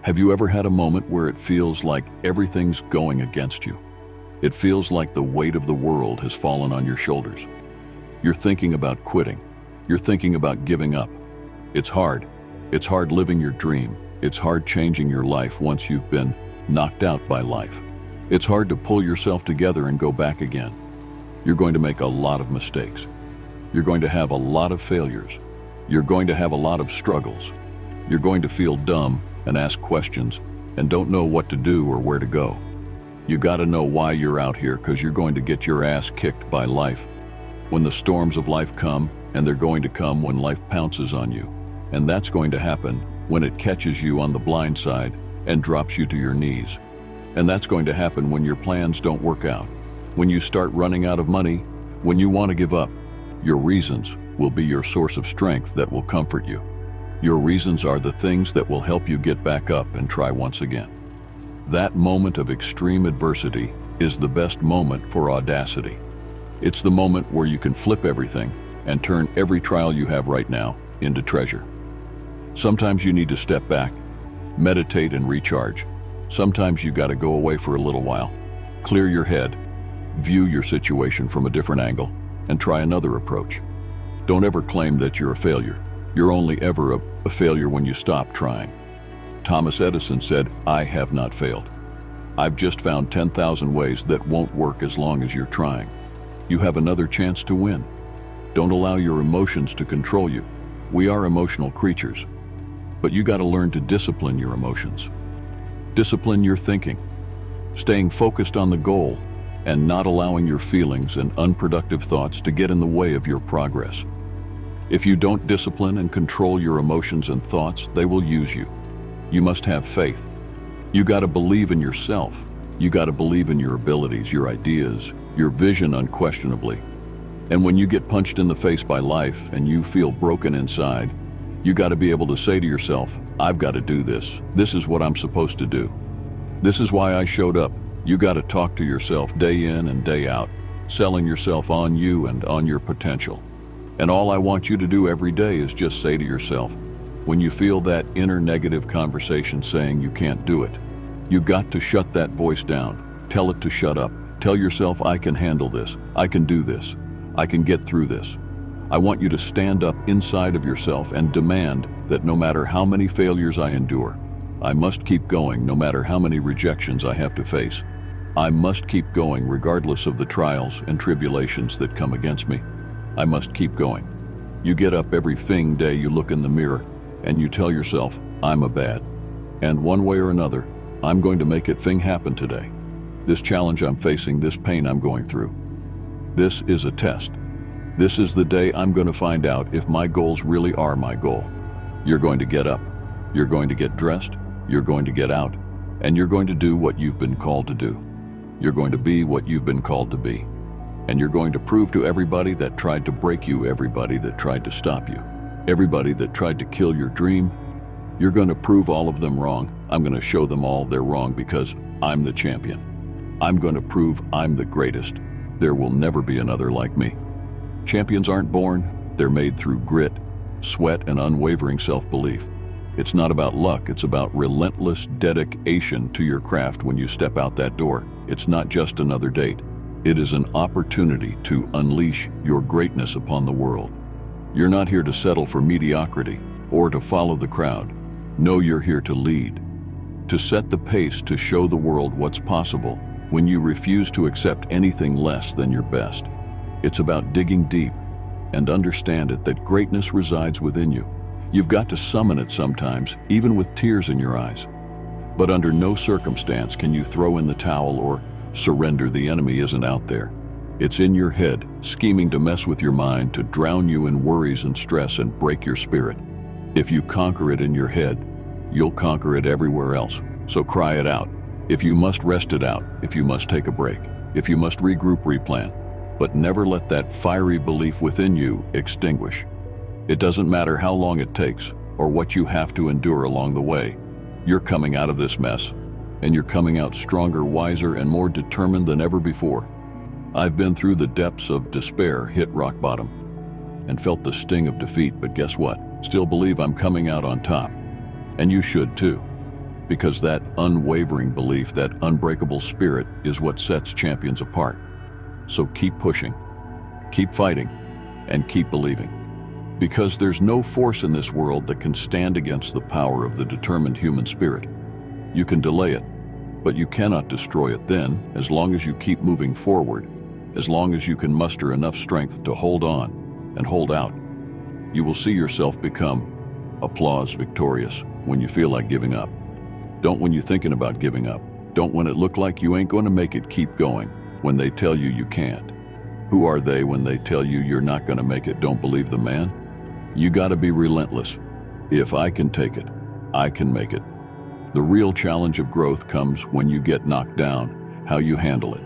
Have you ever had a moment where it feels like everything's going against you? It feels like the weight of the world has fallen on your shoulders. You're thinking about quitting. You're thinking about giving up. It's hard. It's hard living your dream. It's hard changing your life once you've been knocked out by life. It's hard to pull yourself together and go back again. You're going to make a lot of mistakes. You're going to have a lot of failures. You're going to have a lot of struggles. You're going to feel dumb and ask questions and don't know what to do or where to go. You gotta know why you're out here, because you're going to get your ass kicked by life. When the storms of life come, and they're going to come when life pounces on you. And that's going to happen when it catches you on the blind side and drops you to your knees. And that's going to happen when your plans don't work out, when you start running out of money, when you want to give up. Your reasons will be your source of strength that will comfort you. Your reasons are the things that will help you get back up and try once again. That moment of extreme adversity is the best moment for audacity. It's the moment where you can flip everything and turn every trial you have right now into treasure. Sometimes you need to step back, meditate and recharge. Sometimes you gotta go away for a little while, clear your head, view your situation from a different angle, and try another approach. Don't ever claim that you're a failure. You're only ever a failure when you stop trying. Thomas Edison said, "I have not failed. I've just found 10,000 ways that won't work as long as you're trying." You have another chance to win. Don't allow your emotions to control you. We are emotional creatures, but you gotta learn to discipline your emotions. Discipline your thinking, staying focused on the goal and not allowing your feelings and unproductive thoughts to get in the way of your progress. If you don't discipline and control your emotions and thoughts, they will use you. You must have faith. You gotta believe in yourself. You gotta believe in your abilities, your ideas, your vision unquestionably. And when you get punched in the face by life and you feel broken inside, you gotta be able to say to yourself, "I've gotta do this. This is what I'm supposed to do. This is why I showed up." You gotta talk to yourself day in and day out, selling yourself on you and on your potential. And all I want you to do every day is just say to yourself, when you feel that inner negative conversation saying you can't do it, you got to shut that voice down. Tell it to shut up. Tell yourself, "I can handle this. I can do this. I can get through this." I want you to stand up inside of yourself and demand that no matter how many failures I endure, I must keep going no matter how many rejections I have to face. I must keep going regardless of the trials and tribulations that come against me. I must keep going. You get up every day, you look in the mirror, and you tell yourself, "I'm a bad. And one way or another, I'm going to make it happen today. This challenge I'm facing, this pain I'm going through. This is a test. This is the day I'm going to find out if my goals really are my goal." You're going to get up. You're going to get dressed. You're going to get out. And you're going to do what you've been called to do. You're going to be what you've been called to be. And you're going to prove to everybody that tried to break you, everybody that tried to stop you, everybody that tried to kill your dream, you're going to prove all of them wrong. I'm going to show them all they're wrong because I'm the champion. I'm going to prove I'm the greatest. There will never be another like me. Champions aren't born, they're made through grit, sweat, and unwavering self-belief. It's not about luck, it's about relentless dedication to your craft when you step out that door. It's not just another date. It is an opportunity to unleash your greatness upon the world. You're not here to settle for mediocrity or to follow the crowd. No, you're here to lead, to set the pace, to show the world what's possible when you refuse to accept anything less than your best. It's about digging deep and understand it that greatness resides within you. You've got to summon it sometimes, even with tears in your eyes. But under no circumstance can you throw in the towel or surrender. The enemy isn't out there. It's in your head, scheming to mess with your mind, to drown you in worries and stress and break your spirit. If you conquer it in your head, you'll conquer it everywhere else. So cry it out. If you must, rest it out. If you must, take a break. If you must, regroup, replan. But never let that fiery belief within you extinguish. It doesn't matter how long it takes or what you have to endure along the way. You're coming out of this mess, and you're coming out stronger, wiser, and more determined than ever before. I've been through the depths of despair, hit rock bottom, and felt the sting of defeat, but guess what? Still believe I'm coming out on top. And you should too, because that unwavering belief, that unbreakable spirit is what sets champions apart. So keep pushing, keep fighting, and keep believing. Because there's no force in this world that can stand against the power of the determined human spirit. You can delay it, but you cannot destroy it. Then, as long as you keep moving forward, as long as you can muster enough strength to hold on and hold out, you will see yourself become applause victorious when you feel like giving up. Don't when you're thinking about giving up. Don't when it look like you ain't going to make it. Keep going when they tell you you can't. Who are they when they tell you you're not going to make it? Don't believe the man. You got to be relentless. If I can take it, I can make it. The real challenge of growth comes when you get knocked down, how you handle it.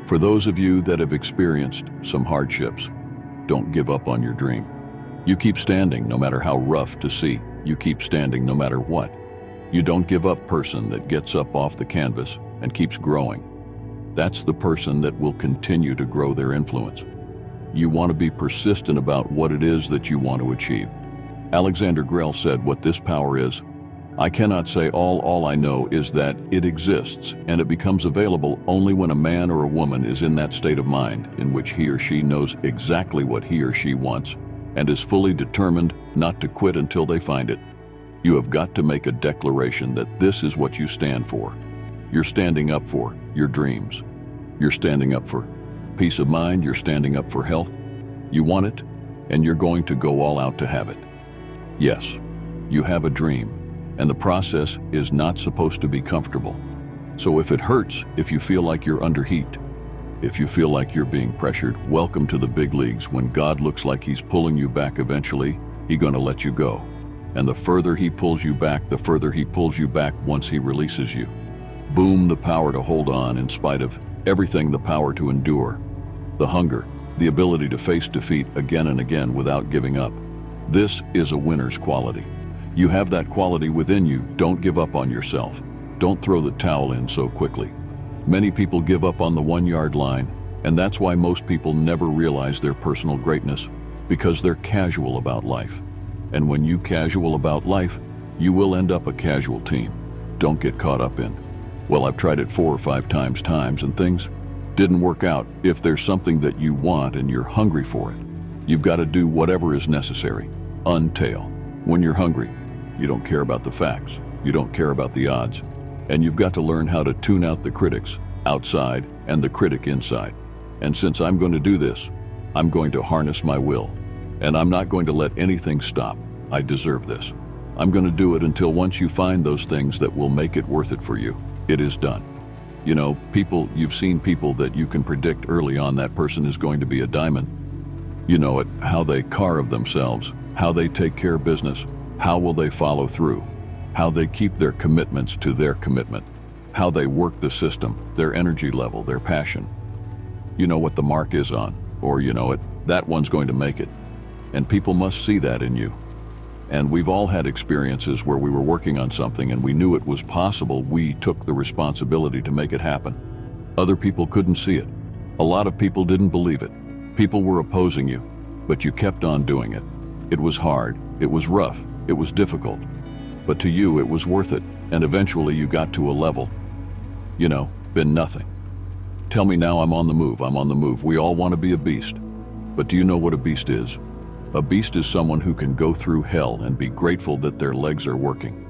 For those of you that have experienced some hardships, don't give up on your dream. You keep standing no matter how rough to see. You keep standing no matter what. You don't give up person that gets up off the canvas and keeps growing. That's the person that will continue to grow their influence. You want to be persistent about what it is that you want to achieve. Alexander Grell said, what this power is, I cannot say all I know is that it exists, and it becomes available only when a man or a woman is in that state of mind in which he or she knows exactly what he or she wants and is fully determined not to quit until they find it. You have got to make a declaration that this is what you stand for. You're standing up for your dreams. You're standing up for peace of mind. You're standing up for health. You want it, and you're going to go all out to have it. Yes, you have a dream, and the process is not supposed to be comfortable. So if it hurts, if you feel like you're under heat, if you feel like you're being pressured, welcome to the big leagues. When God looks like he's pulling you back eventually, he's going to let you go. And the further he pulls you back, the further he pulls you back once he releases you. Boom, the power to hold on in spite of everything, the power to endure, the hunger, the ability to face defeat again and again without giving up. This is a winner's quality. You have that quality within you. Don't give up on yourself. Don't throw the towel in so quickly. Many people give up on the 1-yard line, and that's why most people never realize their personal greatness, because they're casual about life. And when you casual about life, you will end up a casual team. Don't get caught up in, well, I've tried it 4 or 5 times and things didn't work out. If there's something that you want and you're hungry for it, you've got to do whatever is necessary. Untail. When you're hungry, you don't care about the facts. You don't care about the odds. And you've got to learn how to tune out the critics outside and the critic inside. And since I'm going to do this, I'm going to harness my will. And I'm not going to let anything stop. I deserve this. I'm going to do it until once you find those things that will make it worth it for you, it is done. You know, you've seen people that you can predict early on that person is going to be a diamond. You know it, how they carve themselves, how they take care of business, how will they follow through, how they keep their commitments to their commitment, how they work the system, their energy level, their passion. You know what the mark is on, or you know it, that one's going to make it. And people must see that in you. And we've all had experiences where we were working on something and we knew it was possible. We took the responsibility to make it happen. Other people couldn't see it. A lot of people didn't believe it. People were opposing you, but you kept on doing it. It was hard, it was rough, it was difficult. But to you, it was worth it. And eventually you got to a level, been nothing. Tell me now I'm on the move, I'm on the move. We all want to be a beast. But do you know what a beast is? A beast is someone who can go through hell and be grateful that their legs are working.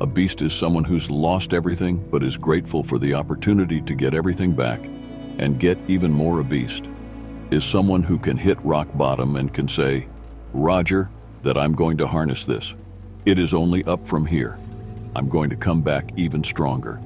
A beast is someone who's lost everything but is grateful for the opportunity to get everything back and get even more. A beast is someone who can hit rock bottom and can say, Roger, that I'm going to harness this. It is only up from here. I'm going to come back even stronger.